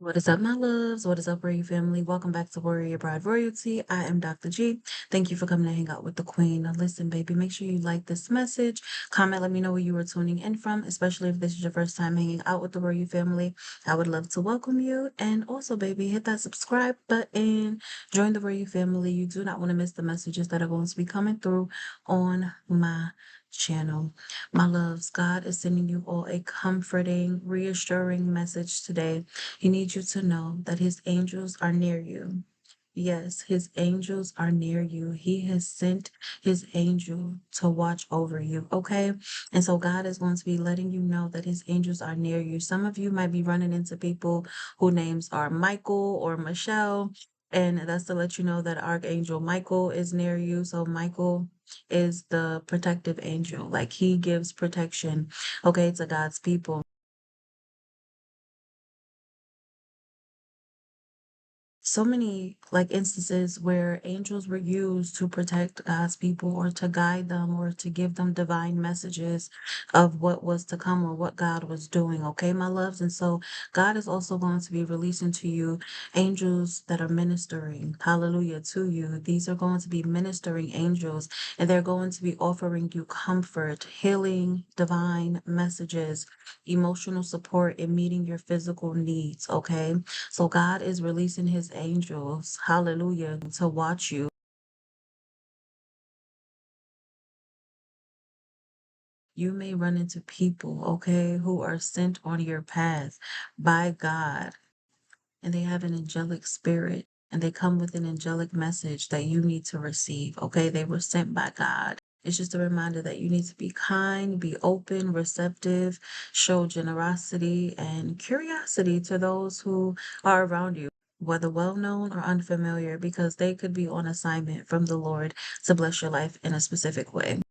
What is up, my loves? What is up, Warrior family? Welcome back to Warrior Bride Royalty. I am Dr. G. Thank you for coming to hang out with the Queen. Now, listen, baby, make sure you like this message. Comment, let me know where you are tuning in from, especially if this is your first time hanging out with the Warrior family. I would love to welcome you. And also, baby, hit that subscribe button. Join the Warrior family. You do not want to miss the messages that are going to be coming through on my channel. My loves, God is sending you all a comforting, reassuring message today. He needs you to know that his angels are near you. Yes, his angels are near you. He has sent his angel to watch over you, okay? And so God is going to be letting you know that his angels are near you. Some of you might be running into people whose names are Michael or Michelle, and that's to let you know that Archangel Michael is near you. So Michael is the protective angel, like he gives protection, okay, to God's people. So many like instances where angels were used to protect God's people or to guide them or to give them divine messages of what was to come or what God was doing. Okay, my loves. And so God is also going to be releasing to you angels that are ministering, hallelujah, to you. These are going to be ministering angels, and they're going to be offering you comfort, healing, divine messages, emotional support, and meeting your physical needs. Okay. So God is releasing his angels, hallelujah, to watch you. You may run into people, okay, who are sent on your path by God, and they have an angelic spirit, and they come with an angelic message that you need to receive, okay? They were sent by God. It's just a reminder that you need to be kind, be open, receptive, show generosity and curiosity to those who are around you, whether well known or unfamiliar, because they could be on assignment from the Lord to bless your life in a specific way.